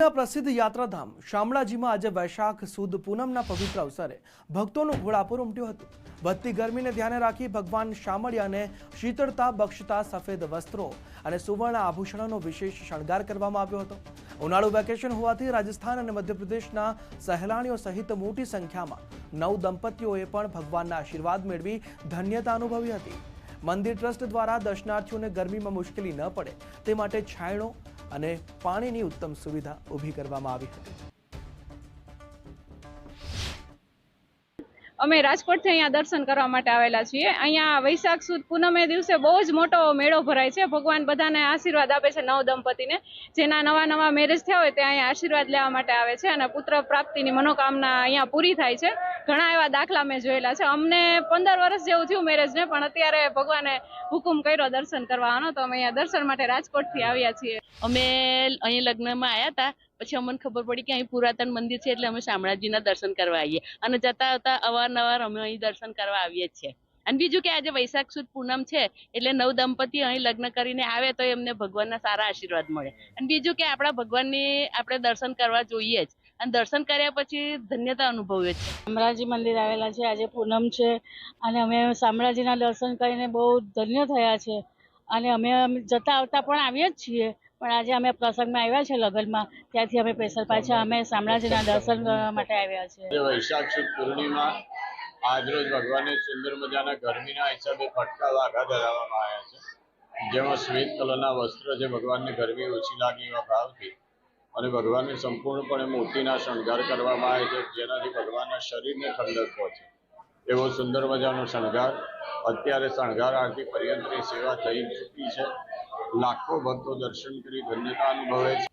કચ્છના પ્રસિદ્ધ યાત્રાધામ શામળાજીમાં આજે વૈશાખ સુદ પૂનમના પવિત્ર અવસરે ભક્તોનું ઘોડાપુર ઉમટ્યું હતું। વધતી ગરમીને ધ્યાને રાખી ભગવાન શામળિયાને શીતળતા બક્ષતા સફેદ વસ્ત્રો અને સુવર્ણ આભૂષણોનો વિશેષ શણગાર કરવામાં આવ્યો હતો। ઉનાળુ વેકેશન હોવાથી રાજસ્થાન અને મધ્યપ્રદેશના સહેલાણીઓ સહિત મોટી સંખ્યામાં નવ દંપતીઓએ પણ ભગવાનના આશીર્વાદ મેળવી ધન્યતા અનુભવી હતી। મંદિર ટ્રસ્ટ દ્વારા દર્શનાર્થીઓને ગરમીમાં મુશ્કેલી ન પડે તે માટે છાંયડો અને પાણીની ઉત્તમ સુવિધા ઊભી કરવામાં આવી હતી। અમે રાજકોટથી અહીંયા દર્શન કરવા માટે આવેલા છીએ। અહીંયા વૈશાખ સુદ પૂનમે દિવસે બહુ જ મોટો મેળો ભરાય છે। ભગવાન બધાને આશીર્વાદ આપે છે, નવ દંપતીને જેના નવા મેરેજ થયા હોય તે અહીંયા આશીર્વાદ લેવા માટે આવે છે અને પુત્ર પ્રાપ્તિની મનોકામના અહીંયા પૂરી થાય છે। ઘણા એવા દાખલા મેં જોયેલા છે। અમને 15 વર્ષ જેવું થયું મેરેજને, પણ અત્યારે ભગવાને હુકુમ કર્યો દર્શન કરવાનો, તો અમે અહીંયા દર્શન માટે રાજકોટથી આવ્યા છીએ। અમે અહીં લગ્નમાં આવ્યા હતા, પછી અમને ખબર પડી કે અહીં પુરાતન મંદિર છે, એટલે અમે શામળાજીના દર્શન કરવા આવીએ અને જતા આવતા અવારનવાર અમે અહીં દર્શન કરવા આવીએ છીએ। અને બીજું કે આજે વૈશાખ સુદ પૂનમ છે એટલે નવ દંપતી અહીં લગ્ન કરીને આવે તો એમને ભગવાનના સારા આશીર્વાદ મળે। અને બીજું કે આપણા ભગવાનની આપણે દર્શન કરવા જોઈએ જ, અને દર્શન કર્યા પછી ધન્યતા અનુભવીએ છીએ। શામળાજી મંદિર આવેલા છે, આજે પૂનમ છે અને અમે શામળાજીના દર્શન કરીને બહુ ધન્ય થયા છે અને અમે જતા આવતા પણ આવીએ જ છીએ। પણ આજે અમે પ્રસંગમાં આવ્યા છે લગ્નમાં, ત્યાંથી અમે સ્પેશિયલ પાછા અમે શામળાજીના દર્શન કરવા માટે આવ્યા છે। વૈશાખ સુદ પૂર્ણિમા આજરોજ ભગવાનને સુંદર મજાના ગરમીના હિસાબે ફટકા વાઘા ધરાવવામાં આવ્યા છે, જેમાં શ્વેત કલરના વસ્ત્ર જે ભગવાનને ગરમી ઓછી લાગે એવા ભાવથી અને ભગવાનને સંપૂર્ણપણે મોતીના શણગાર કરવામાં આવે છે, જેનાથી ભગવાનના શરીરને ઠંડક પહોંચે એવો સુંદર મજાનો શણગાર અત્યારે શણગાર આરતી પર્યંતની સેવા થઈ ચૂકી છે। લાખો ભક્તો દર્શન કરી ધન્યતા અનુભવે છે।